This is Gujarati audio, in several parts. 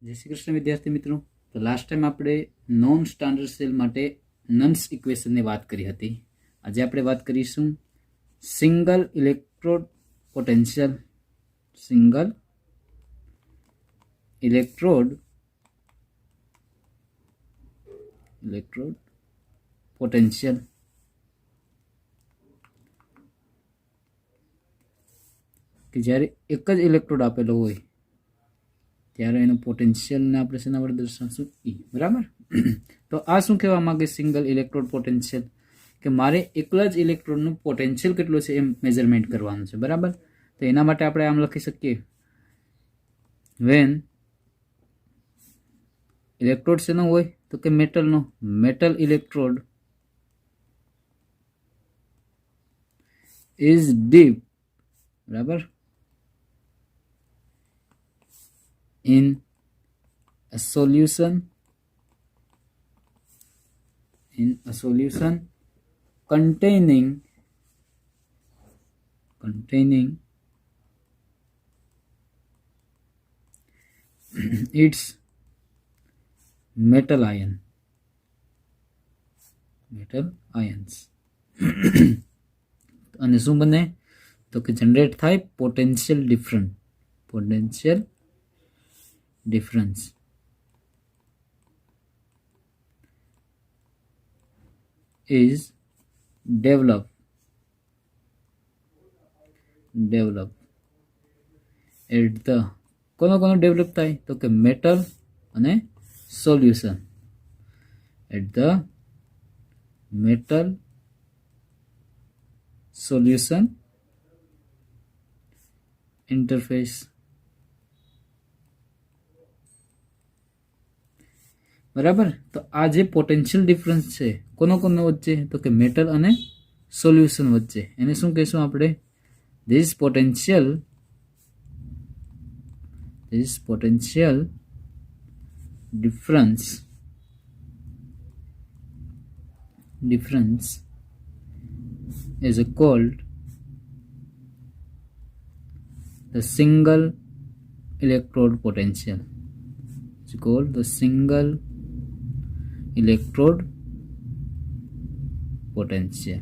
जय श्री कृष्ण विद्यार्थी मित्रों। तो लास्ट टाइम आपणे नॉन स्टाન્ડર્ડ સેલ માટે નન્સ ઇક્વેશનની વાત કરી હતી। આજે આપણે વાત કરીશું single electrode potential, single electrode potential. કે જ્યારે એક જ ઇલેક્ટ્રોડ આપેલો હોય ત્યારે એનું પોટેન્શિયલને આપણે શેના વડે દર્શાવશું? E, બરાબર। તો આ શું કહેવા માંગે સિંગલ ઇલેક્ટ્રોડ પોટેન્શિયલ? કે મારે એકલા જ ઇલેક્ટ્રોડનું પોટેન્શિયલ કેટલું છે એમ મેઝરમેન્ટ કરવાનું છે, બરાબર। તો એના માટે આપણે આમ લખી શકીએ, વેન ઇલેક્ટ્રોડ શેનો હોય તો કે મેટલનો, મેટલ ઇલેક્ટ્રોડ ઇઝ ડીપ, બરાબર, in a solution containing its metal ions અને શું બને તો કે જનરેટ થાય potential difference is develop at the કોનો ડેવલપ થાય તો કે મેટલ અને solution, at the metal solution interface, બરાબર। તો આ જે પોટેન્શિયલ ડિફરન્સ છે કોનો વચ્ચે તો કે મેટલ અને સોલ્યુશન વચ્ચે, એને શું કહેશું આપણે? This potential difference is called the single electrode potential. It's called the single electrode potential.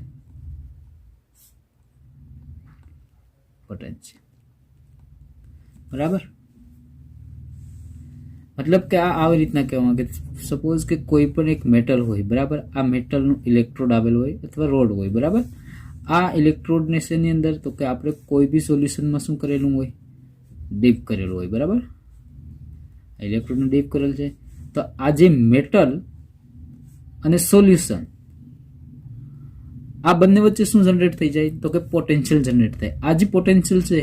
બરાબર। મતલબ કે આ આવી રીતના કહેવામાં કે સપોઝ કે કોઈ પણ એક મેટલ હોય, બરાબર, આ મેટલનું ઇલેક્ટ્રોડ આવેલું હોય અથવા રોડ હોય, બરાબર। આ ઇલેક્ટ્રોડને શેની અંદર તો કે આપણે કોઈ બી સોલ્યુશનમાં શું કરેલું હોય? ડીપ કરેલું હોય, બરાબર। ઇલેક્ટ્રોડને ડીપ કરેલ છે તો આ જે મેટલ અને સોલ્યુશન આ બંને વચ્ચે શું જનરેટ થઈ જાય તો કે પોટેન્શિયલ જનરેટ થાય। આ જે પોટેન્શિયલ છે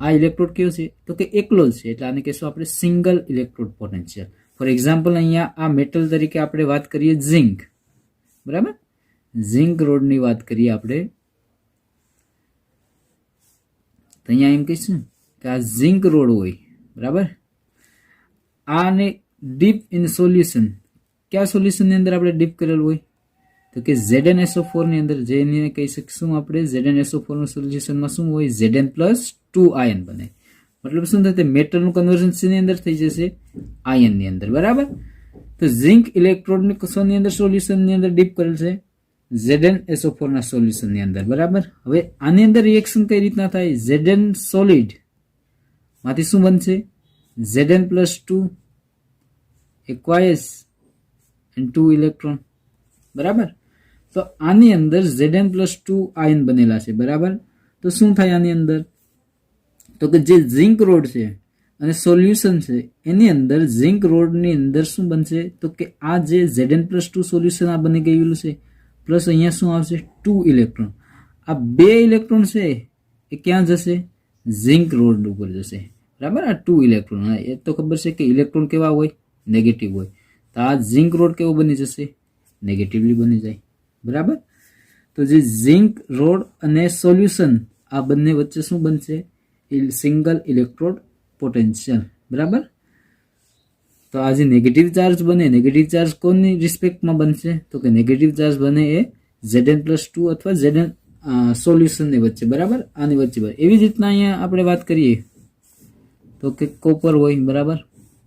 આ ઇલેક્ટ્રોડ કેવો છે તો કે એકલો જ છે, એટલે આને કહેશું આપણે single electrode potential. For example અહીંયા આ મેટલ તરીકે આપણે વાત કરીએ ઝિંક, બરાબર, ઝિંક રોડની વાત કરીએ આપણે તો અહીંયા એમ કહીશું કે આ ઝિંક રોડ હોય, બરાબર। આને ડીપ ઇન સોલ્યુશન, કયા સોલ્યુશનની અંદર આપણે ડીપ કરેલું હોય તો કે ZnSO4 ની અંદર, જેને કહી શકીશું આપણે ZnSO4 નું સોલ્યુશનમાં શું હોય? Zn+2 આયન બને। મતલબ શું થાય? મેટલનું કન્વર્ઝન શેની અંદર થઈ જશે? આયનની અંદર, બરાબર। તો ઝિંક ઇલેક્ટ્રોડની કસોની અંદર સોલ્યુશનની અંદર ડીપ કરેલ છે ZnSO4 ના સોલ્યુશનની અંદર, બરાબર। હવે આની અંદર રિએક્શન કઈ રીતના થાય? Zn સોલિડ માંથી શું બનશે? Zn+2 aqueous and 2 ઇલેક્ટ્રોન, બરાબર। તો આની અંદર Zn+2 આયન બનેલા છે, બરાબર। તો શું થાય આની અંદર તો કે જે ઝિંક રોડ છે અને સોલ્યુશન છે એની અંદર ઝિંક રોડની અંદર શું બનશે તો કે આ જે Zn+2 સોલ્યુશન આ બની ગયેલું છે, પ્લસ અહીંયા શું આવશે? 2 ઇલેક્ટ્રોન। આ 2 ઇલેક્ટ્રોન છે એ ક્યાં જશે? ઝિંક રોડ ઉપર જશે, બરાબર। આ 2 ઇલેક્ટ્રોન, એ તો ખબર છે કે ઇલેક્ટ્રોન કેવા હોય? નેગેટિવ હોય। તો આ ઝિંક રોડ કેવો બની જશે? નેગેટિવલી બની જાય, બરાબર। તો જે ઝિંક રોડ અને સોલ્યુશન આ બંને વચ્ચે શું બનશે? સિંગલ ઇલેક્ટ્રોડ પોટેન્શિયલ, બરાબર। તો આ જે નેગેટિવ ચાર્જ બને, નેગેટિવ ચાર્જ કોની રિસ્પેક્ટમાં બનશે તો કે નેગેટિવ ચાર્જ બને એ Zn+2 અથવા Zn સોલ્યુશનની વચ્ચે, બરાબર, આની વચ્ચે। એવી જ રીતના અહીંયા આપણે વાત કરીએ તો કે કોપર હોય, બરાબર,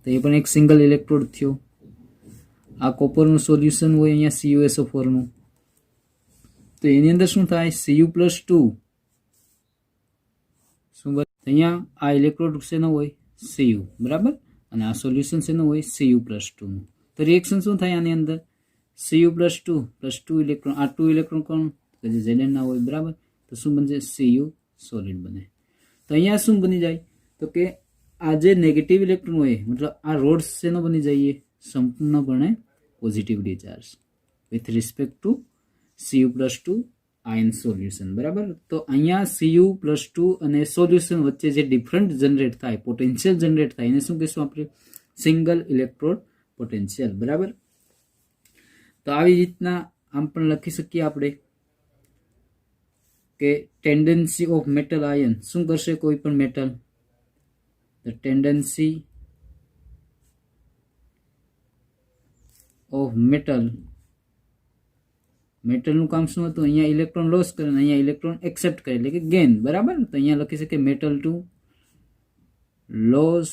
तो ये पण एक सिंगल इलेक्ट्रोड थयो। आ कॉपरનું સોલ્યુશન હોય અહીંયા CuSO4 નું, તો એની અંદર શું થાય Cu+2 શું બને અહીંયા આ ઇલેક્ટ્રોડ શેનો હોય Cu, બરાબર, અને આ સોલ્યુશન શેનો હોય Cu+2 નું। તો રિએક્શન શું થાય આની અંદર Cu+2 પ્લસ 2 ઇલેક્ટ્રોન, આ 2 ઇલેક્ટ્રોન કોણ કે જે Zn ના હોય, બરાબર, તો શું બનશે Cu સોલિડ બને। તો અહીંયા શું બની જાય તો કે આ જે નેગેટિવ ઇલેક્ટ્રોન હોય મતલબ આ રોડ્સ શેનો બની જાય સંપૂર્ણપણે positively charge with respect to Cu+2 ion solution, બરાબર। તો અહીંયા Cu+2 અને સોલ્યુશન વચ્ચે જે ડિફરન્ટ જનરેટ થાય, પોટેન્શિયલ જનરેટ થાય એને શું કહીશું આપણે સિંગલ ઇલેક્ટ્રોડ પોટેન્શિયલ, બરાબર। તો આવી રીતના આમ પણ લખી શકીએ આપણે કે ટેન્ડન્સી ઓફ મેટલ આયન શું કરશે કોઈ પણ મેટલ, ધ ટેન્ડન્સી ઓફ મેટલનું કામ શું હતું અહીંયા ઇલેક્ટ્રોન લોસ કરે અને અહીંયા ઇલેક્ટ્રોન એક્સેપ્ટ કરે એટલે કે ગેઇન, બરાબર। તો અહીંયા લખી શકીએ metal to loss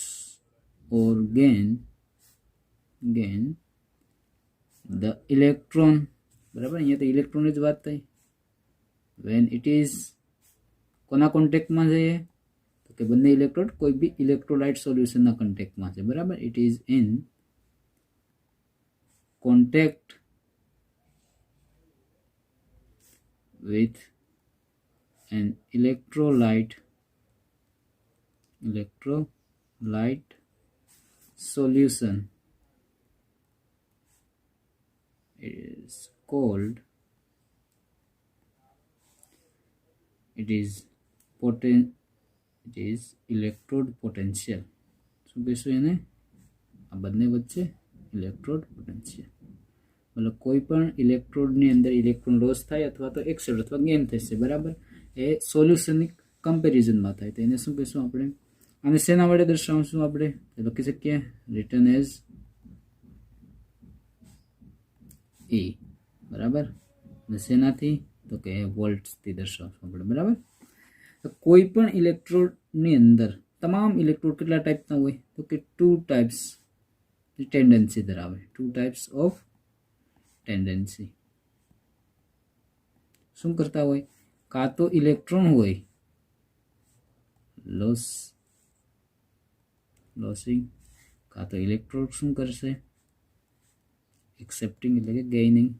or gain the electron, બરાબર। અહીંયા તો ઇલેક્ટ્રોન જ વાત થઈ વેન ઇટ ઇઝ કોના કોન્ટેક્ટમાં છે તો કે બંને ઇલેક્ટ્રોડ કોઈ બી ઇલેક્ટ્રોલાઇટ સોલ્યુશનના કોન્ટેક્ટમાં છે, બરાબર। It is in contact with an electrolyte solution is called, it is electrode potential। શું કહીશું એને આ બંને વચ્ચે ઇલેક્ટ્રોડ પોટેન્શિયલ, મતલબ કોઈ પણ ઇલેક્ટ્રોડની અંદર ઇલેક્ટ્રોન લોસ થાય અથવા તો એક્સેપ્ટ અથવા ગેઇન થશે, બરાબર, એ સોલ્યુશનની કમ્પેરિઝનમાં થાય, તો એને શું કહીશું આપણે આને શેના વડે દર્શાવશું આપણે લખી શકીએ રિટર્ન એઝ E, બરાબર, અને શેનાથી તો કે વોલ્ટ્સથી દર્શાવશું આપણે, બરાબર। તો કોઈ પણ ઇલેક્ટ્રોડની અંદર તમામ ઇલેક્ટ્રોડ કેટલા ટાઈપના હોય તો કે 2 ટાઈપ્સ ટેન્ડન્સી ધરાવે, 2 ટાઈપ્સ ઓફ ટેન્ડન્સી। શું કરતા હોય કાં તો ઇલેક્ટ્રોન હોય લોસિંગ, કાં તો ઇલેક્ટ્રોડ શું કરશે એક્સેપ્ટિંગ એટલે કે ગેઇનિંગ,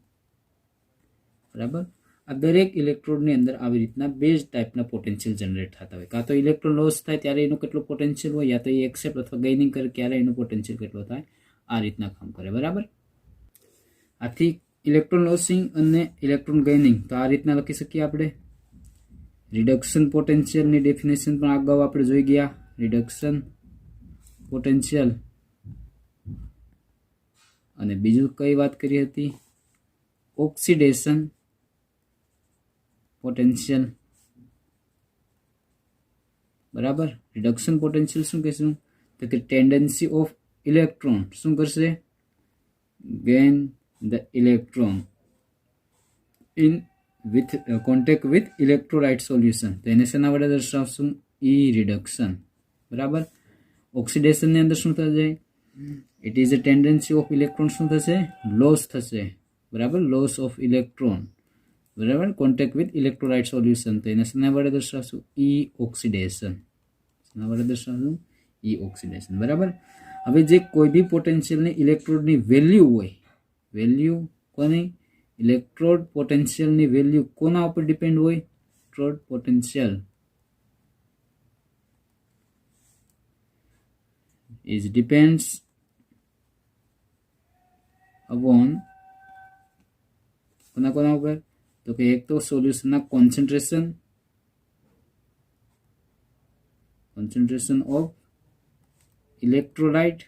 બરાબર। આ દરેક ઇલેક્ટ્રોડની અંદર આવી રીતના બે જ ટાઈપના પોટેન્શિયલ જનરેટ થતા હોય, કાં તો ઇલેક્ટ્રોન લોસ થાય ત્યારે એનો કેટલો પોટેન્શિયલ હોય, યા તો એ એક્સેપ્ટ અથવા ગેઇનિંગ કરે ત્યારે એનો પોટેન્શિયલ કેટલો થાય, આ રીતના કામ કરે, બરાબર। આથી ઇલેક્ટ્રોન લોસિંગ અને ઇલેક્ટ્રોન ગેઇનિંગ તો આ રીતના લખી શકીએ આપણે। રિડક્શન પોટેન્શિયલની ડેફિનેશન પણ અગાઉ આપણે જોઈ ગયા, રિડક્શન પોટેન્શિયલ, અને બીજું કઈ વાત કરી હતી ઓક્સિડેશન પોટેન્શિયલ, બરાબર। રિડક્શન પોટેન્શિયલ શું કહીશું તો કે ટેન્ડન્સી ઓફ ઇલેક્ટ્રોન શું કરશે gain the electron in with contact with electrolyte solution, તો એને શેના વડે દર્શાવશું E રિડક્શન, બરાબર। ઓક્સિડેશનની અંદર શું થશે it is a tendency of electron શું થશે લોસ થશે, બરાબર, લોસ ઓફ ઇલેક્ટ્રોન, બરાબર, કોન્ટેક્ટ વિથ ઇલેક્ટ્રોલાઇટ સોલ્યુશન, તો એને શેના વડે દર્શાવશું E ઓક્સિડેશન, શેના વડે દર્શાવશું E ઓક્સિડેશન, બરાબર। હવે જે કોઈ બી પોટેન્શિયલની ઇલેક્ટ્રોડની વેલ્યુ હોય, વેલ્યુ કોની ઇલેક્ટ્રોડ પોટેન્શિયલની વેલ્યુ કોના ઉપર ડિપેન્ડ હોય electrode potential is depends upon કોના કોના ઉપર તો કે એક તો સોલ્યુશનના કોન્સન્ટ્રેશન ઓફ ઇલેક્ટ્રોલાઇટ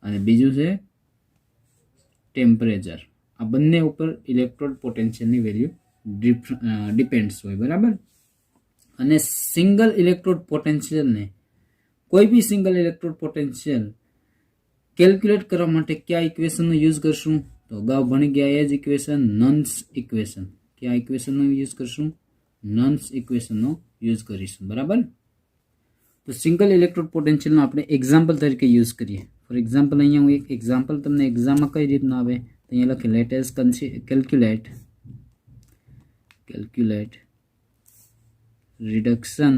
અને બીજું છે ટેમ્પરેચર, આ બંને ઉપર ઇલેક્ટ્રોડ પોટેન્શિયલની વેલ્યુ ડિપેન્ડ્સ હોય, બરાબર। અને સિંગલ ઇલેક્ટ્રોડ પોટેન્શિયલને કોઈ બી સિંગલ ઇલેક્ટ્રોડ પોટેન્શિયલ કેલ્ક્યુલેટ કરવા માટે કયા ઇક્વેશનનો યુઝ કરશું તો અગાઉ ભણી ગયા એ જ ઇક્વેશન નન્સ ઇક્વેશન, કયા ઇક્વેશનનો યુઝ કરશું નન્સ ઇક્વેશનનો યુઝ કરીશું, બરાબર। તો સિંગલ ઇલેક્ટ્રોડ પોટેન્શિયલનો આપણે એક્ઝામ્પલ તરીકે યુઝ કરીએ. ફોર એક્ઝામ્પલ અહીંયા હું એક એક્ઝામ્પલ તમને એક્ઝામમાં કઈ રીતના આવે તો અહીંયા લખી let's calculate reduction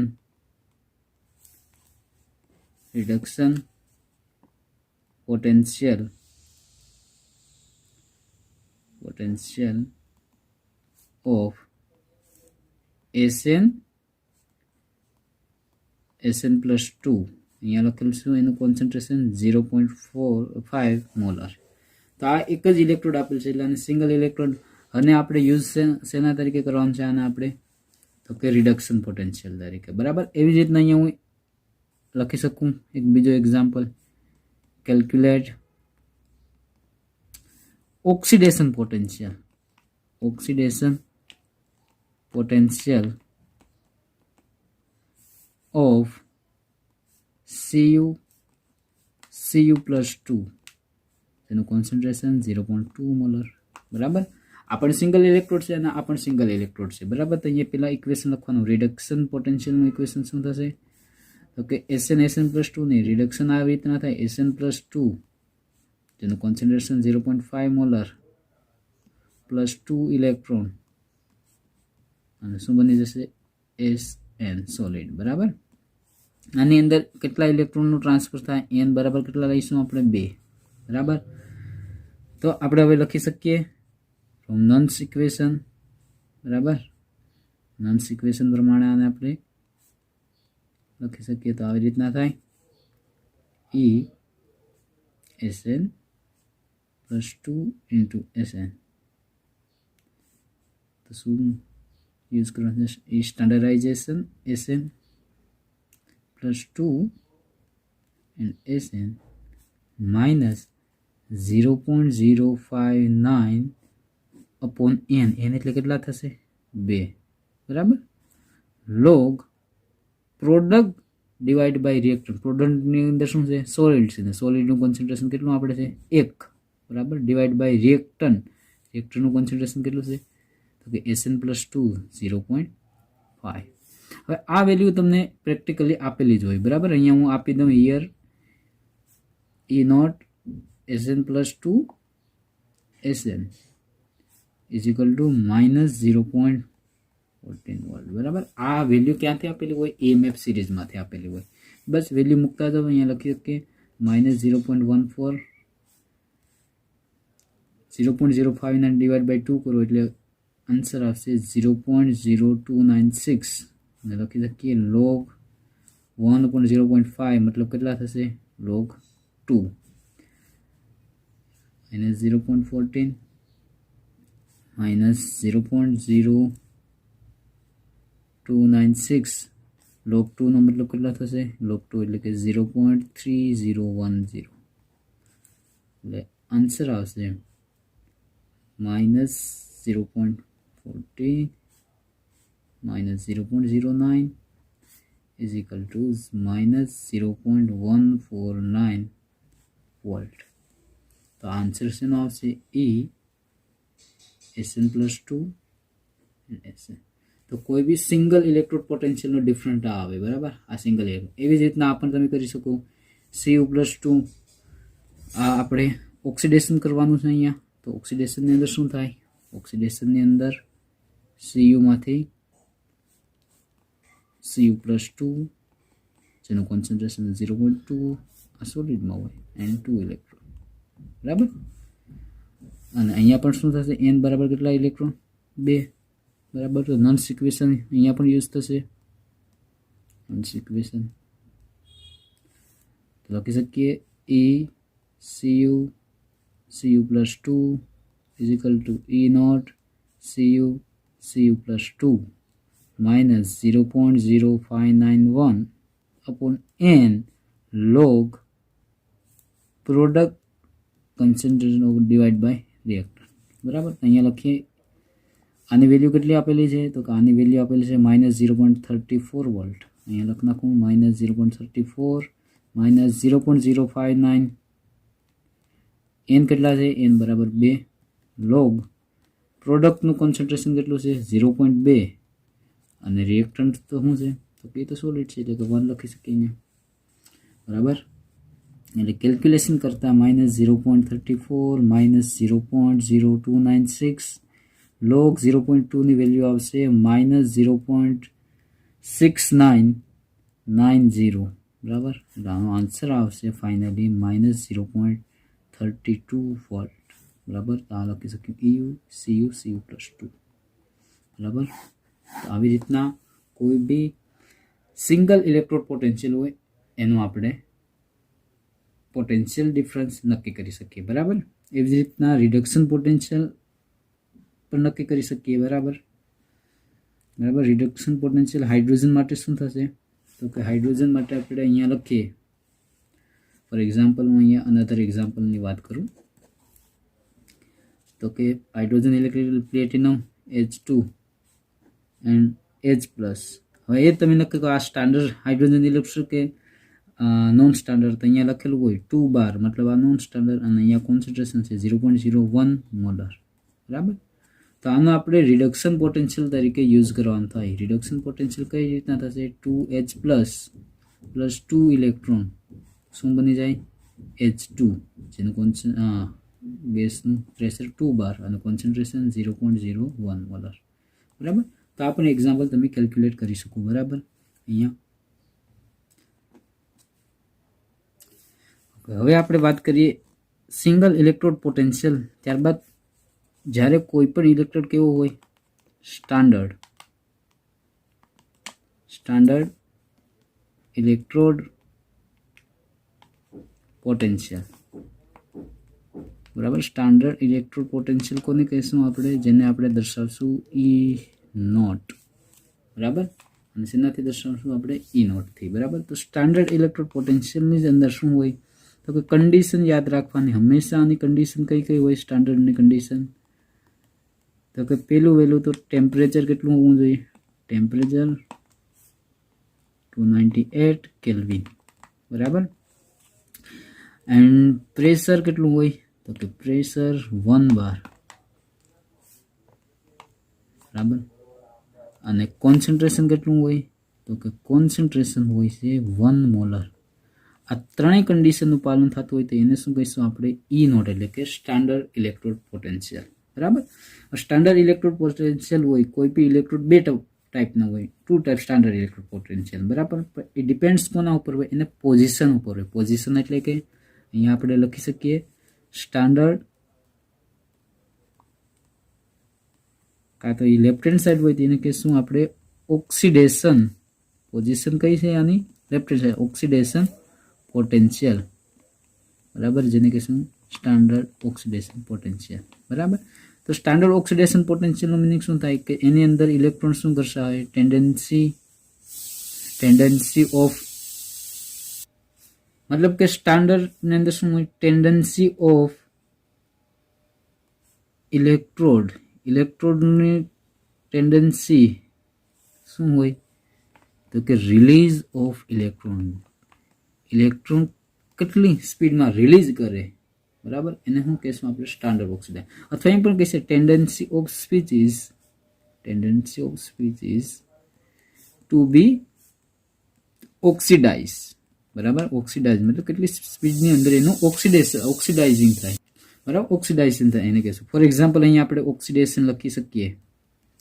potential of SN plus 2 અહીંયા લખેલું છે એનું કોન્સન્ટ્રેશન 0.45 મોલર. તો આ એક જ ઇલેક્ટ્રોડ આપેલ છે એટલે આને સિંગલ ઇલેક્ટ્રોડ અને આપણે યુઝ શેના તરીકે કરવાનું છે આને આપણે તો કે રિડક્શન પોટેન્શિયલ તરીકે. બરાબર. એવી જ રીતના અહીંયા હું લખી શકું એક બીજો example calculate oxidation potential of Cu plus 2 તેનું કોન્સન્ટ્રેશન 0.2 મોલર. બરાબર. આ પણ સિંગલ ઇલેક્ટ્રોડ છે અને આ પણ સિંગલ ઇલેક્ટ્રોડ છે. બરાબર. તો અહીંયા પેલા ઇક્વેશન લખવાનું રિડક્શન પોટેન્શિયલનું ઇક્વેશન શું થશે તો કે SN plus 2 ની રિડક્શન આવી રીતના થાય SN plus 2 જેનું કોન્સન્ટ્રેશન 0.5 મોલર પ્લસ 2 ઇલેક્ટ્રોન અને શું બની જશે SN સોલિડ. બરાબર. આની અંદર કેટલા ઇલેક્ટ્રોનનું ટ્રાન્સફર થાય n બરાબર કેટલા લઈશું આપણે 2. બરાબર. તો આપણે હવે લખી શકીએ ફ્રોમ નન્સ ઇક્વેશન. બરાબર. નન્સ ઇક્વેશન પ્રમાણે આને આપણે લખી શકીએ તો આવી રીતના થાય E SN plus 2 into SN. તો શું યુઝ કરવાનું છે એ standardisation SN plus 2 and SN minus 0.059 upon n એટલે કેટલા થશે 2. બરાબર. log product divide by reactant. પ્રોડક્ટની અંદર શું છે સોલિડ છે ને સોલિડનું કોન્સન્ટ્રેશન કેટલું આપણે છે 1. બરાબર. ડિવાઈડ બાય રિએક્ટન્ટનું કોન્સન્ટ્રેશન કેટલું છે તો કે SN plus 2 0.5. હવે આ વેલ્યુ તમને પ્રેક્ટિકલી આપેલી જ હોય. બરાબર. અહીંયા હું આપી દઉં here E0 SN plus 2 SN is equal to minus 0.14 volt. બરાબર. આ વેલ્યુ ક્યાંથી આપેલી હોય EMF સિરીઝમાંથી આપેલી હોય. બસ વેલ્યુ મૂકતા જાઓ. અહીંયા લખી શકીએ minus 0.14 0.059 ડિવાઈડ બાય 2 કરો એટલે આન્સર આવશે 0.0296 અને લખી શકીએ log 1/0.5 મતલબ કેટલા થશે log 2 minus 0.14 minus 0.0296 log 2 નો મતલબ કેટલા થશે log 2 એટલે કે 0.3010 એટલે આન્સર આવશે minus 0.14 minus 0.09 is equal to minus 0.149 volt. તો આન્સર શેનો આવશે E SN plus 2 and SN. તો કોઈ બી સિંગલ ઇલેક્ટ્રોડ પોટેન્શિયલનો ડિફરન્ટ આવે. બરાબર. આ સિંગલ ઇલેક્ટ્રોડ એવી જ રીતના આ પણ તમે કરી શકો Cu plus 2 આ આપણે ઓક્સિડેશન કરવાનું છે અહીંયા. તો ઓક્સિડેશનની અંદર શું થાય ઓક્સિડેશનની અંદર Cu માંથી Cu plus 2 જેનું કોન્સન્ટ્રેશન 0.2 આ સોલિડમાં હોય and 2 ઇલેક્ટ્રોન. બરાબર. અને અહીંયા પણ શું થશે n બરાબર કેટલા ઇલેક્ટ્રોન 2. બરાબર. તો નન્સ ઇક્વેશન અહીંયા પણ યુઝ થશે. નન્સ ઇક્વેશન તો લખી શકીએ E Cu plus 2 is equal to E0 Cu plus 2 minus 0.0591 upon n log product concentration of divide by reactor. બરાબર. અહીંયા લખીએ આની વેલ્યુ કેટલી આપેલી છે તો કે આની વેલ્યુ આપેલી છે -0.34 વોલ્ટ. અહીંયા લખ નાખું -0.34 -0.059 n કેટલા છે n બરાબર 2 log પ્રોડક્ટનું કોન્સન્ટ્રેશન કેટલું છે 0.2 અને રિએક્ટન્ટ તો શું છે તો એ તો સોલિડ છે એટલે કે 1 લખી શકીએ અહીંયા, બરાબર. એટલે કેલ્ક્યુલેશન કરતાં -0.34 -0.0296 log 0.2 ની વેલ્યુ આવશે -0.6990, બરાબર. એટલે આનો આન્સર આવશે ફાઇનલી -0.32 વોલ્ટ, બરાબર. તો આ લખી શકીએ EU CU CU + 2, બરાબર. તો આવી રીતના કોઈ બી સિંગલ ઇલેક્ટ્રોડ પોટેન્શિયલ હોય એનું આપણે પોટેન્શિયલ ડિફરન્સ નક્કી કરી શકીએ, બરાબર. એવી જ રીતના રિડક્શન પોટેન્શિયલ પણ નક્કી કરી શકીએ, બરાબર. રિડક્શન પોટેન્શિયલ હાઇડ્રોજન માટે શું થશે, તો કે હાઇડ્રોજન માટે આપણે અહીંયા લખીએ. ફોર એક્ઝામ્પલ હું અહીંયા અનધર એક્ઝામ્પલની વાત કરું તો કે hydrogen electrical platinum H2 and H+. હવે એ તમે નક્કી કરો આ સ્ટાન્ડર્ડ હાઇડ્રોજન ઇલેક્ટ્રોડ કે નોન સ્ટાન્ડર્ડ. તો અહીંયા લખેલું હોય 2 બાર, મતલબ આ નોન સ્ટાન્ડર્ડ, અને અહીંયા કોન્સન્ટ્રેશન છે 0.01 મોલર, બરાબર. તો આનો આપણે રિડક્શન પોટેન્શિયલ તરીકે યુઝ કરવાનું થાય. રિડક્શન પોટેન્શિયલ કઈ રીતના થશે, 2H+ પ્લસ 2 ઇલેક્ટ્રોન શું બની જાય, H2, જેનું ગેસનું પ્રેશર 2 બાર અને કોન્સન્ટ્રેશન 0.01 મોલર, બરાબર. તો આ પણ એક્ઝામ્પલ તમે કેલ્ક્યુલેટ કરી શકો, બરાબર. અહીંયા હવે આપણે વાત કરીએ સિંગલ ઇલેક્ટ્રોડ પોટેન્શિયલ. ત્યારબાદ જ્યારે કોઈ પણ ઇલેક્ટ્રોડ કેવો હોય, સ્ટાન્ડર્ડ ઇલેક્ટ્રોડ પોટેન્શિયલ, બરાબર. સ્ટાન્ડર્ડ ઇલેક્ટ્રોડ પોટેન્શિયલ કોને કહીશું આપણે, જેને આપણે દર્શાવશું E0, બરાબર. અને શેનાથી દર્શાવશું આપણે, E0 થી, બરાબર. તો સ્ટાન્ડર્ડ ઇલેક્ટ્રોડ પોટેન્શિયલની અંદર શું હોય, તો કે કન્ડિશન યાદ રાખવાની. હંમેશા આની કન્ડિશન કઈ કઈ હોય સ્ટાન્ડર્ડની કન્ડિશન, તો કે વહેલું તો ટેમ્પરેચર કેટલું હોવું જોઈએ, ટેમ્પરેચર 298 કેલ્વિન, બરાબર. એન્ડ પ્રેશર કેટલું હોય, તો કે પ્રેશર 1 બાર, બરાબર. અને કોન્સન્ટ્રેશન કેટલું હોય, તો કે કોન્સન્ટ્રેશન હોય છે 1 મોલર. આ ત્રણેય કન્ડિશનનું પાલન થતું હોય તો એને શું કહીશું આપણે, E0, એટલે કે સ્ટાન્ડર્ડ ઇલેક્ટ્રોડ પોટેન્શિયલ, બરાબર. સ્ટાન્ડર્ડ ઇલેક્ટ્રોડ પોટેન્શિયલ હોય, કોઈ બી ઇલેક્ટ્રોડ બે ટાઈપના હોય, 2 ટાઈપ સ્ટાન્ડર્ડ ઇલેક્ટ્રોડ પોટેન્શિયલ, બરાબર. એ ડિપેન્ડ્સ કોના ઉપર હોય, એને પોઝિશન ઉપર હોય. પોઝિશન એટલે કે અહીંયા આપણે લખી શકીએ સ્ટાન્ડર્ડ, કાં તો એ લેફ્ટ હેન્ડ સાઈડ હોય તો એને કહીશું આપણે ઓક્સિડેશન. પોઝિશન કઈ છે આની, left hand side, oxidation potential, બરાબર, જેને કહીશું સ્ટાન્ડર્ડ ઓક્સિડેશન પોટેન્શિયલ, બરાબર. તો સ્ટાન્ડર્ડ ઓક્સિડેશન પોટેન્શિયલનો મિનિંગ શું થાય કે એની અંદર ઇલેક્ટ્રોન શું દર્શાવે, ટેન્ડન્સી ઓફ, મતલબ કે સ્ટાન્ડર્ડની અંદર શું હોય, ટેન્ડન્સી ઓફ ઇલેક્ટ્રોડની ટેન્ડન્સી શું હોય, તો કે રિલીઝ ઓફ ઇલેક્ટ્રોન કેટલી સ્પીડમાં રિલીઝ કરે, બરાબર. એને શું કહેશું આપણે, સ્ટાન્ડર્ડ ઓક્સિડાઇઝ. અથવા એમ પણ કહેશે tendency of species to be oxidise, બરાબર. ઓક્સિડાઇઝ મતલબ કેટલી સ્પીડની અંદર એનું ઓક્સિડાઇઝિંગ થાય, બરાબર. ઓક્સિડાઇઝેશન થાય એને કહેશું. ફોર એક્ઝામ્પલ અહીંયા આપણે ઓક્સિડેશન લખી શકીએ.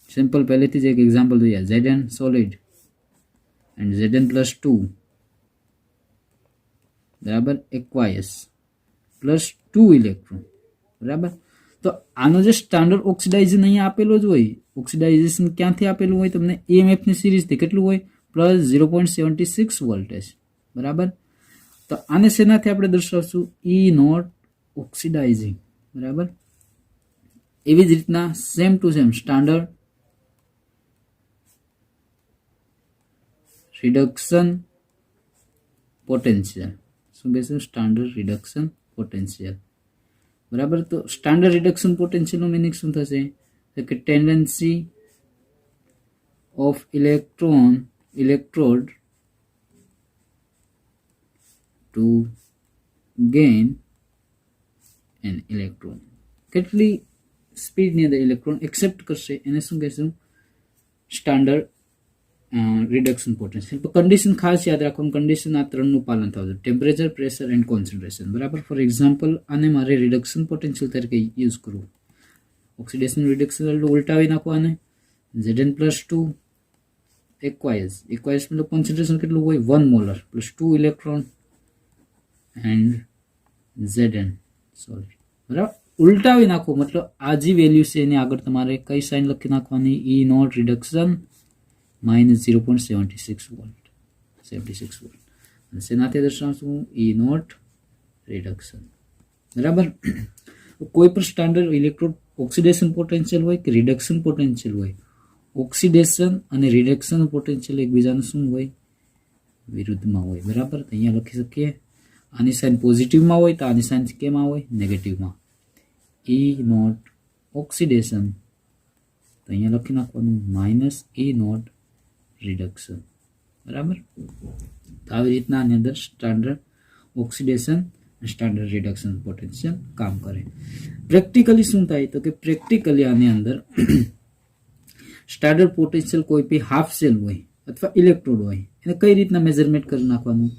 સિમ્પલ પહેલેથી જ એક એક્ઝામ્પલ જોઈએ, Zn સોલિડ એન્ડ Zn+2, બરાબર, એક્વાયસ +2 ઇલેક્ટ્રોન, બરાબર. તો આનો જે સ્ટાન્ડર્ડ ઓક્સિડાઇઝેશન અહીંયા આપેલો જ હોય, ઓક્સિડાઇઝેશન ક્યાંથી આપેલું હોય તમને, EMFની સિરીઝથી કેટલું હોય, +0.76 વોલ્ટેજ, બરાબર. તો આને શેનાથી આપણે દર્શાવશું, E0 ઓક્સિડાઇઝિંગ, બરાબર. એવી જ રીતના same to same standard reduction potential, શું કહેશું, સ્ટાન્ડર્ડ રિડક્શન પોટેન્શિયલ, બરાબર. તો સ્ટાન્ડર્ડ રિડક્શન પોટેન્શિયલનું મિનિંગ શું થશે, કે tendency of electrode to gain an electron, કેટલી સ્પીડની અંદર ઇલેક્ટ્રોન એક્સેપ્ટ કરશે એને શું કહેશું, સ્ટાન્ડર્ડ રિડક્શન પોટેન્શિયલ. તો કન્ડિશન ખાસ યાદ રાખવાનું, કન્ડિશન આ ત્રણનું પાલન થવું જોઈએ: ટેમ્પરેચર, પ્રેશર એન્ડ કોન્સન્ટ્રેશન. બરાબર. ફોર એક્ઝામ્પલ, આને મારે રિડક્શન પોટેન્શિયલ તરીકે યુઝ કરવું. ઓક્સિડેશન રિડક્શન એટલે ઉલટાવી નાખવા આને. Zn+2 aqueous મતલબ કોન્સન્ટ્રેશન કેટલું હોય? 1 molar plus 2 electron and Zn sorry. બરાબર. ઉલટાવી નાખો મતલબ આ જે વેલ્યુ છે એની આગળ તમારે કઈ સાઇન લખી નાખવાની? E not reduction -0.76 volt. 76 volt. અને શેનાથી દર્શાવશું? E not reduction. બરાબર. કોઈ પણ સ્ટાન્ડર્ડ ઇલેક્ટ્રોડ ઓક્સિડેશન પોટેન્શિયલ હોય કે રિડક્શન પોટેન્શિયલ હોય, ઓક્સિડેશન અને રિડક્શન પોટેન્શિયલ એકબીજાનું શું હોય? વિરુદ્ધમાં હોય. બરાબર. તો અહીંયા લખી શકીએ આની સાઇન પોઝિટિવમાં હોય તો આની સાઇન કેમાં હોય? નેગેટિવમાં. E નોટ ઓક્સિડેશન તો અહીંયા લખી નાખવાનું -E નોટ રિડક્શન. બરાબર. તો આવી રીતના આની અંદર standard oxidation standard reduction potential કામ કરે. પ્રેક્ટિકલી શું થાય? તો કે પ્રેક્ટિકલી આની અંદર સ્ટાન્ડર્ડ પોટેન્શિયલ કોઈ બી હાફ સેલ હોય અથવા ઇલેક્ટ્રોડ હોય એને કઈ રીતના મેઝરમેન્ટ કરી નાખવાનું?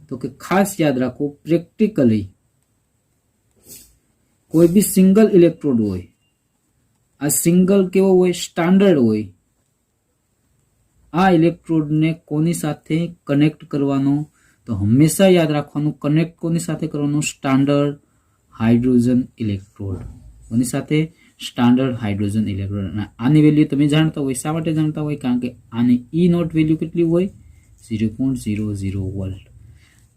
તો કે ખાસ યાદ રાખો, પ્રેક્ટિકલી કોઈ બી સિંગલ ઇલેક્ટ્રોડ હોય, આ સિંગલ કેવો હોય? સ્ટાન્ડર્ડ હોય. આ ઇલેક્ટ્રોડને કોની સાથે કનેક્ટ કરવાનો? તો હંમેશા યાદ રાખવાનું, કનેક્ટ કોની સાથે કરવાનું? Standard hydrogen electrode. કોની સાથે? Standard hydrogen electrode. આની વેલ્યુ તમે જાણતા હોય. શા માટે જાણતા હોય? કારણ કે આની E નોટ વેલ્યુ કેટલી હોય? 0.00 વોલ્ટ.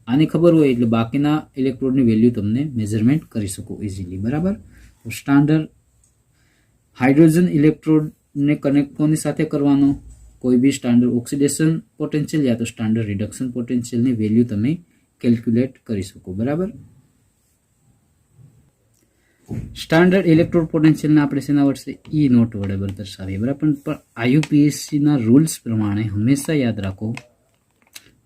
આની ખબર હોય એટલે બાકીના ઇલેક્ટ્રોડની વેલ્યુ તમને મેઝરમેન્ટ કરી શકો ઇઝીલી. બરાબર. તો સ્ટાન્ડર્ડ હાઇડ્રોજન ઇલેક્ટ્રોડને કનેક્ટ કોની સાથે કરવાનો? કોઈ બી સ્ટાન્ડર્ડ ઓક્સિડેશન પોટેન્શિયલ યા તો સ્ટાન્ડર્ડ રિડક્શન પોટેન્શિયલની વેલ્યુ તમે કેલ્ક્યુલેટ કરી શકો. બરાબર. સ્ટાન્ડર્ડ ઇલેક્ટ્રોડ પોટેન્શિયલને આપણે શેના વડે? E નોટ વડે દર્શાવીએ. બરાબર. પણ IUPACના રૂલ્સ પ્રમાણે હંમેશા યાદ રાખો.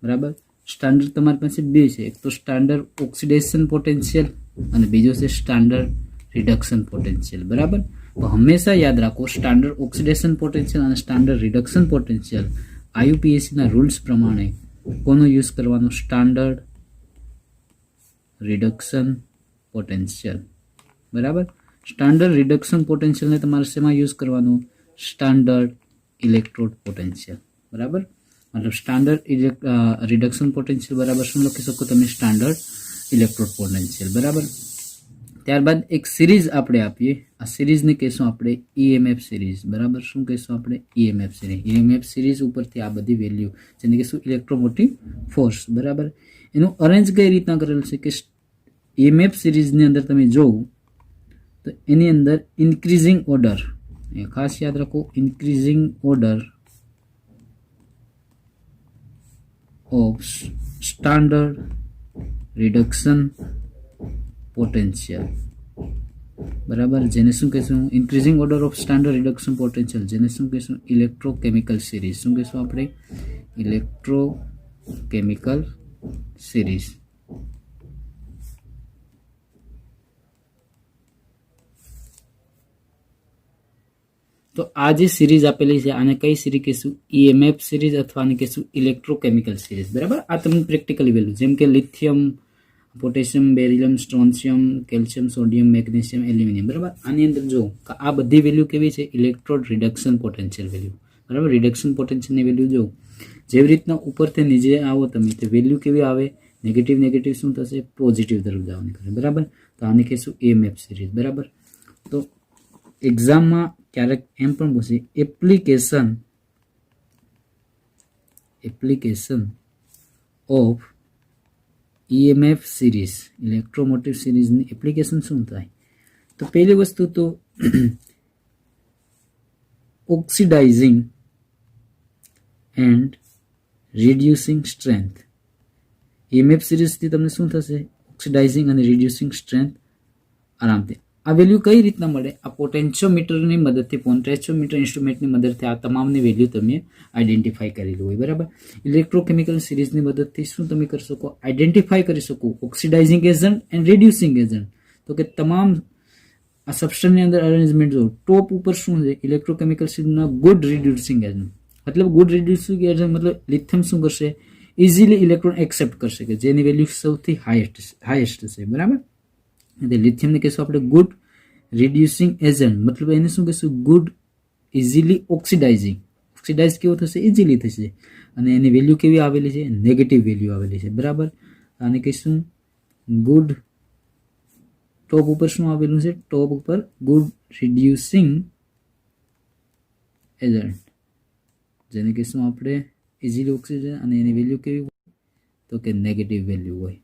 બરાબર. સ્ટાન્ડર્ડ તમારી પાસે બે છે, એક તો સ્ટાન્ડર્ડ ઓક્સિડેશન પોટેન્શિયલ અને બીજો છે સ્ટાન્ડર્ડ રિડક્શન પોટેન્શિયલ. બરાબર. તો હંમેશા યાદ રાખો, સ્ટાન્ડર્ડ ઓક્સિડેશન પોટેન્શિયલ અને સ્ટાન્ડર્ડ રિડક્શન પોટેન્શિયલ IUPACના રૂલ્સ પ્રમાણે કોનો યુઝ કરવાનો? Standard reduction potential. બરાબર. સ્ટાન્ડર્ડ રિડક્શન પોટેન્શિયલને તમારે શેમાં યુઝ કરવાનું? Standard electrode potential. બરાબર. મતલબ સ્ટાન્ડર્ડ રિડક્શન પોટેન્શિયલ બરાબર શું લખી શકો તમે? Standard electrode potential. બરાબર. ત્યારબાદ એક સિરીઝ આપણે આપીએ. આ સિરીઝને કહેશું આપણે EMF સિરીઝ. બરાબર. શું કહેશું આપણે? EMF series. EMF સિરીઝ ઉપરથી આ બધી વેલ્યુ જેને કહેશું ઇલેક્ટ્રોમોટિવ ફોર્સ. બરાબર. એનું અરેન્જ કઈ રીતના કરેલું છે કે EMF સિરીઝની અંદર તમે જોવો તો એની અંદર ઇન્ક્રીઝિંગ ઓર્ડર, ખાસ યાદ રાખો, increasing order of standard reduction potential. બરાબર. જેને શું કહેશું? Increasing order of standard reduction potential. જેને શું કહેશું? Electrochemical series. શું કહેશું આપણે? Electrochemical series. તો આ જે સિરીઝ આપેલી છે આને કઈ સિરીઝ કહેશું? EMF સિરીઝ અથવા આને કહેશું ઇલેક્ટ્રોકેમિકલ સિરીઝ. બરાબર. આ તમને પ્રેક્ટિકલી વેલ્યુ જેમ કે lithium, potassium, beryllium, strontium, calcium, sodium, magnesium, aluminium. બરાબર. આની અંદર જો આ બધી વેલ્યુ કેવી છે? Electrode reduction potential value. બરાબર. રિડક્શન પોટેન્શિયલની વેલ્યુ જો જેવી રીતના ઉપરથી નીચે આવો તમે તો વેલ્યુ કેવી આવે? નેગેટિવ શું થશે? પોઝિટિવ તરફ જવાની કરે. બરાબર. તો આને કહેશું EMF સિરીઝ. બરાબર. તો એક્ઝામમાં ક્યારેક એમ પણ પૂછે application of EMF series, electromotive સિરીઝની એપ્લિકેશન શું થાય? તો પહેલી વસ્તુ તો oxidising and reducing strength. EMF સિરીઝથી તમને શું થશે? ઓક્સિડાઇઝિંગ અને રિડ્યુસિંગ સ્ટ્રેન્થ આરામથી. આ વેલ્યુ કઈ રીતના મળે? આ પોટેન્શિયોમીટરની મદદથી, પોટેન્શિયોમીટર ઇન્સ્ટ્રુમેન્ટની મદદથી આ તમામની વેલ્યુ તમે આઈડેન્ટિફાઈ કરેલી હોય. બરાબર. ઇલેક્ટ્રોકેમિકલ સિરીઝની મદદથી શું તમે કરી શકો? આઈડેન્ટિફાઈ કરી શકો oxidising agent and reducing agent. તો કે તમામ આ સબસ્ટન્સની અંદર અરેન્જમેન્ટ જો ટોપ ઉપર શું છે? ઇલેક્ટ્રોકેમિકલ સિરીઝના ગુડ રિડ્યુસિંગ એજન્ટ. मतलब गुड रिड्यूसिंग एजेंट मतलब लिथियम શું કરશે ઇઝીલી ઇલેક્ટ્રોન એક્સેપ્ટ કરશે કે જેની વેલ્યુ સૌથી હાઈએસ્ટ છે બરાબર એટલે લિથિયમને કહેશું આપણે ગુડ રિડ્યુસિંગ એજન્ટ मतलब એને શું કહેશું ગુડ ઇઝીલી ઓક્સિડાઇઝ કેવો થશે ઇઝીલી થશે અને એની વેલ્યુ કેવી આવેલી છે નેગેટિવ વેલ્યુ આવેલી છે બરાબર આને કહીશું ગુડ ટોપ ઉપર શું આવેલું છે ટોપ ઉપર ગુડ રિડ્યુસિંગ એજન્ટ જેને કહીશું આપણે ઇઝીલી ઓક્સિજન અને એની વેલ્યુ કેવી હોય તો કે નેગેટિવ વેલ્યુ હોય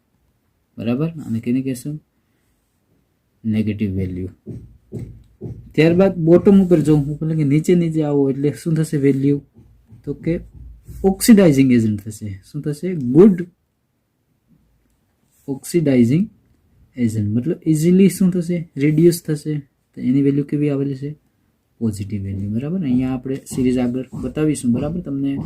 બરાબર અને કેને કહીશું નેગેટિવ વેલ્યુ ત્યારબાદ બોટમ ઉપર જો હું એટલે કે નીચે આવો એટલે શું થશે વેલ્યુ તો કે ઓક્સિડાઇઝિંગ એજન્ટ થશે શું થશે ગુડ ઓક્સિડાઇઝિંગ એજન્ટ मतलब ઇઝીલી શું થશે રિડ્યુસ થશે તો એની વેલ્યુ કેવી આવેલી છે પોઝિટિવ વેલ્યુ બરાબર અહીંયા આપણે સિરીઝ આગળ બતાવીશું બરાબર તમને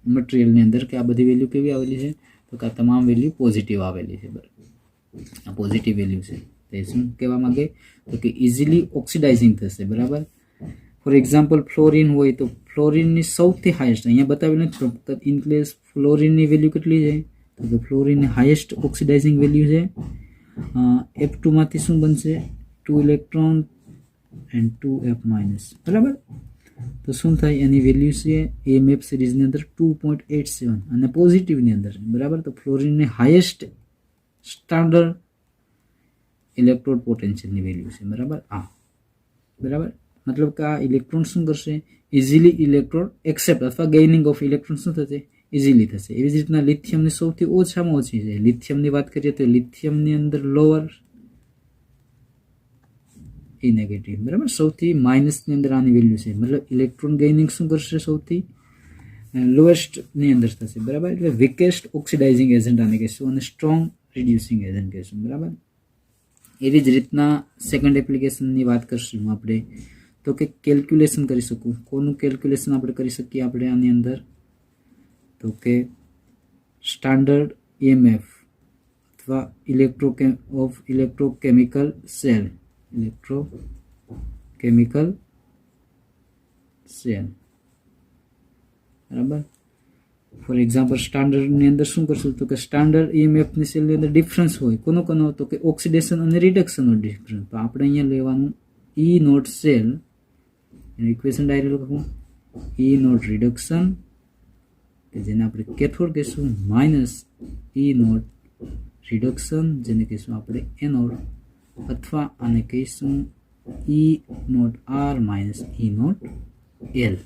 મટીરિયલની અંદર કે આ બધી વેલ્યુ કેવી આવેલી છે તો કે આ તમામ વેલ્યુ પોઝિટિવ આવેલી છે બરાબર આ પોઝિટિવ વેલ્યુ છે તે શું કહેવા માંગે તો કે ઇઝીલી ઓક્સિડાઇઝિંગ થશે બરાબર ફોર એક્ઝામ્પલ ફ્લોરિન હોય તો ફ્લોરિનની સૌથી હાઈએસ્ટ અહીંયા બતાવેલું નથી ઇન પ્લેસ ફ્લોરિનની વેલ્યુ કેટલી છે તો કે ફ્લોરિનની હાઈએસ્ટ ઓક્સિડાઇઝિંગ વેલ્યુ છે F2 માંથી શું બનશે 2 ઇલેક્ટ્રોન એન્ડ 2F માઇનસ બરાબર તો શું થાય એની વેલ્યુ છે AMF સિરીઝની અંદર 2.87 અને પોઝિટિવની અંદર બરાબર તો ફ્લોરિનની હાઈએસ્ટ સ્ટાન્ડર્ડ ઇલેક્ટ્રોડ પોટેન્શિયલની વેલ્યુ છે બરાબર આ બરાબર मतलब કે આ ઇલેક્ટ્રોન શું કરશે ઇઝીલી ઇલેક્ટ્રોન એક્સેપ્ટ અથવા ગેઇનિંગ ઓફ ઇલેક્ટ્રોન શું થશે ઇઝીલી થશે એવી જ રીતના લિથિયમની સૌથી ઓછામાં ઓછી છે લિથિયમની વાત કરીએ તો લિથિયમની અંદર લોઅર એ નેગેટિવ બરાબર સૌથી માઇનસની અંદર આની વેલ્યુ છે મતલબ ઇલેક્ટ્રોન ગેઇનિંગ શું કરશે સૌથી લોએસ્ટની અંદર થશે બરાબર એટલે વીકેસ્ટ ઓક્સિડાઇઝિંગ એજન્ટ આને કહેશું અને સ્ટ્રોંગ રિડ્યુસિંગ એજન્ટ કહેશું બરાબર એવી જ રીતના સેકન્ડ એપ્લિકેશનની વાત કરશું આપણે તો કે કેલ્ક્યુલેશન કરી શકું કોનું કેલ્ક્યુલેશન આપણે કરી શકીએ આપણે આની અંદર તો કે સ્ટાન્ડર્ડ EMF અથવા ઇલેક્ટ્રોકેમિકલ સેલ બરાબર ફોર એક્ઝામ્પલ સ્ટાન્ડર્ડની અંદર શું કરશું તો કે સ્ટાન્ડર્ડ EMFની સેલની અંદર ડિફરન્સ હોય કોનો તો કે ઓક્સિડેશન અને રિડક્શનનો ડિફરન્સ તો આપણે અહીંયા લેવાનું E નોટ સેલ એનું ઇક્વેશન ડાયરેક્ટ લખવું E નોટ રિડક્શન કે જેને આપણે કેથોડ કહીશું માઇનસ E નોટ રિડક્શન જેને કહીશું આપણે એનોડ અથવા આને કહીશું E nought R minus E nought L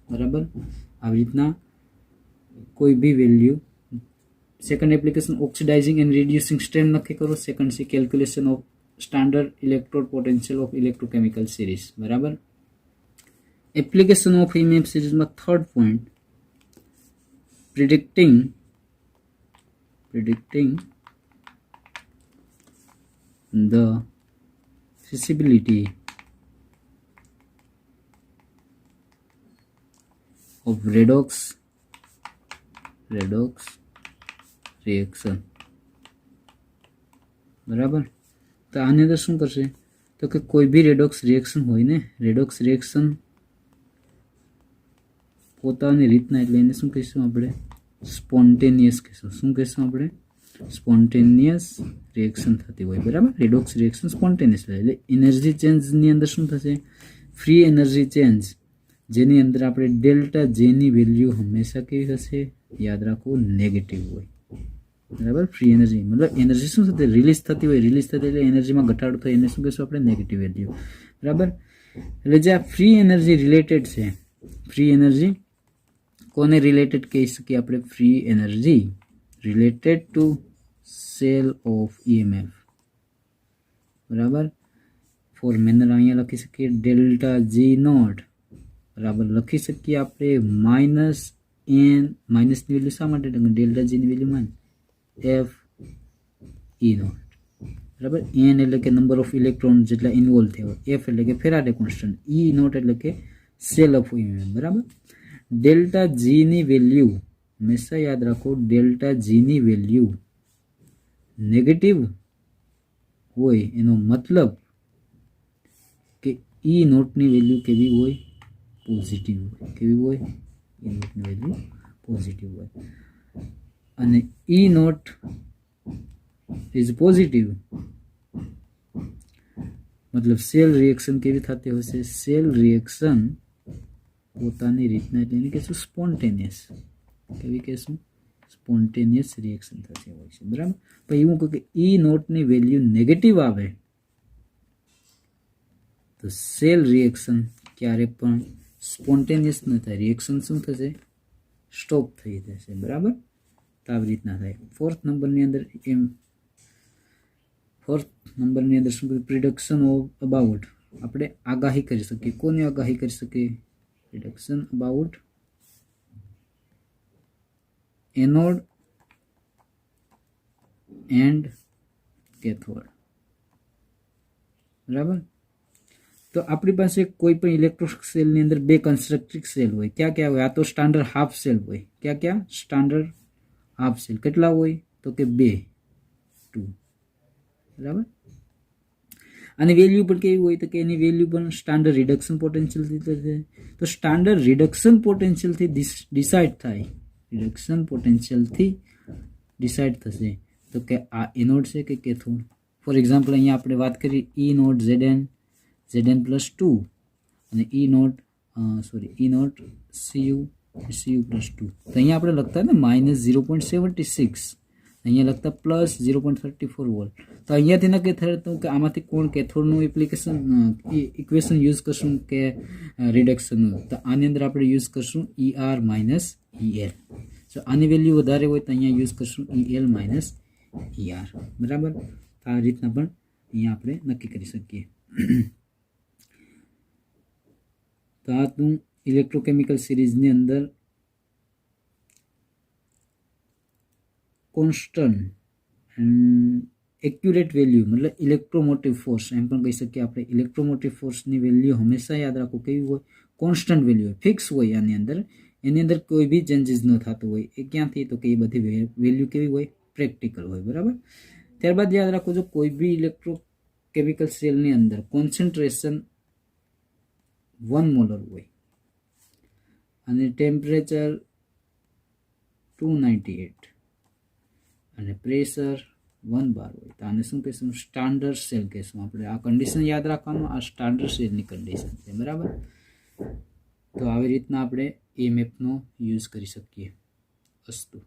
બરાબર આવી રીતના કોઈ બી value second application oxidising and reducing strength નક્કી કરો સેકન્ડ છે calculation of standard electrode potential of electrochemical series બરાબર એપ્લિકેશન ઓફ EMF સિરીઝમાં third point predicting the feasibility of redox reaction બરાબર તો આની અંદર શું કરશે તો કે કોઈ બી રેડોક્સ રિએક્શન હોય ને રેડોક્સ રિએક્શન પોતાની રીતના એટલે એને શું કહીશું આપણે સ્પોન્ટેનિયસ કહીશું શું કહીશું આપણે સ્પોન્ટેનિયસ રિએક્શન થતી હોય બરાબર રેડોક્સ રિએક્શન સ્પોન્ટેનિયસ એટલે એનર્જી ચેન્જની અંદર શું થશે ફ્રી એનર્જી ચેન્જ જેની અંદર આપણે ડેલ્ટા જેની વેલ્યુ હંમેશા કેવી હશે યાદ રાખો નેગેટિવ હોય બરાબર ફ્રી એનર્જી મતલબ એનર્જી શું થતી રિલીઝ થતી હોય રિલીઝ થતી એટલે એનર્જીમાં ઘટાડો થાય એને શું કહીશું આપણે નેગેટિવ વેલ્યુ બરાબર એટલે જે આ ફ્રી એનર્જી રિલેટેડ છે ફ્રી એનર્જી કોને રિલેટેડ કહી શકીએ આપણે free energy related to sell of EMF બરાબર ફોર્મ્યુલા અહીંયા લખી શકીએ ડેલ્ટા G નોટ બરાબર લખી શકીએ આપણે માઇનસ એન માઇનસની વેલ્યુ શા માટે ડેલ્ટા G ની value minus F E not બરાબર એન એટલે કે નંબર ઓફ ઇલેક્ટ્રોન જેટલા ઇન્વોલ્વ થયા હોય F એટલે કે ફેરાડે કોન્સ્ટન્ટ E નોટ એટલે કે સેલ ઓફ EMF બરાબર ડેલ્ટા G ની વેલ્યુ હંમેશા યાદ રાખો ડેલ્ટા G ની વેલ્યુ નેગેટિવ હોય એનો મતલબ કે E નોટની વેલ્યુ કેવી હોય પોઝિટિવ હોય. કેવી હોય? E નોટની વેલ્યુ પોઝિટિવ હોય. અને E નોટ ઇઝ પોઝિટિવ મતલબ સેલ રિએક્શન કેવી થતી હશે? સેલ રિએક્શન પોતાની રીતના, એટલે એને કહેશું સ્પોન્ટેનિયસ. કેવી કહેશું? સ્પોન્ટેનિયસ રિએક્શન થતી હોય છે. બરાબર. પછી એવું કહું કે E નોટની વેલ્યુ નેગેટિવ આવે તો સેલ રિએક્શન ક્યારે પણ સ્પોન્ટેનિયસ ન થાય. રિએક્શન શું થશે? સ્ટોપ થઈ જશે. બરાબર. તો આવી રીતના થાય. ફોર્થ નંબરની અંદર શું કીધું? Prediction of about. આપણે આગાહી કરી શકીએ. કોની આગાહી કરી શકીએ? Prediction about anode and cathode. બરાબર. તો આપણી પાસે કોઈ પણ ઇલેક્ટ્રોડ સેલની અંદર બે કન્સ્ટ્રક્ટિવ સેલ હોય. ક્યાં ક્યાં હોય? આ તો સ્ટાન્ડર્ડ હાફ સેલ હોય. ક્યાં ક્યાં? Standard half cell. કેટલા હોય? તો કે 2 બરાબર. આની વેલ્યુ પણ કેવી હોય? તો કે એની વેલ્યુ પણ સ્ટાન્ડર્ડ રિડક્શન પોટેન્શિયલથી થશે. તો સ્ટાન્ડર્ડ રિડક્શન પોટેન્શિયલથી ડિસાઇડ થાય. રિડક્શન પોટેન્શિયલથી ડિસાઇડ થશે તો કે આ એનોડ છે કે કેથોડ. ફોર એક્ઝામ્પલ અહીંયા આપણે વાત કરી E નોટ Zn+2 અને E નોટ Cu+2. તો અહીંયા આપણે લખતા ને -0.76, અહીંયા લખતા +0.34 વોલ્ટ. તો અહીંયાથી નક્કી થયું કે આમાંથી કોણ કેથોડનું ઇક્વેશન યુઝ કરશું કે રિડક્શનનું. તો આની અંદર આપણે યુઝ કરશું ER - EL. તો આની વેલ્યુ વધારે હોય તો અહીંયા યુઝ કરશું EL - ER. બરાબર. આ રીતના પણ અહીંયા આપણે નક્કી કરી શકીએ. તો આ તું ઇલેક્ટ્રોકેમિકલ સિરીઝની અંદર કોન્સ્ટન્ટ એન્ડ એક્યુરેટ વેલ્યુ મતલબ ઇલેક્ટ્રોમોટિવ ફોર્સ એમ પણ કહી શકીએ આપણે. ઇલેક્ટ્રોમોટિવ ફોર્સની વેલ્યુ હંમેશા યાદ રાખો કેવી હોય? કોન્સ્ટન્ટ વેલ્યુ હોય, ફિક્સ હોય. એની અંદર કોઈ બી ચેન્જીસ ન થતું હોય. એ ક્યાંથી? તો કે એ બધી વેલ્યુ કેવી હોય? પ્રેક્ટિકલ હોય. બરાબર. ત્યારબાદ યાદ રાખો જો કોઈ બી ઇલેક્ટ્રોકેમિકલ સેલની અંદર કોન્સન્ટ્રેશન 1 મોલર હોય અને ટેમ્પરેચર 298 અને પ્રેશર 1 બાર હોય તો આને શું કહેશું? સ્ટાન્ડર્ડ સેલ કહેશું આપણે. આ કન્ડિશન યાદ રાખવાનું. આ સ્ટાન્ડર્ડ સેલની કન્ડિશન છે. બરાબર. તો આવી રીતના આપણે EMF નો યુઝ કરી શકીએ. અસ્તુ.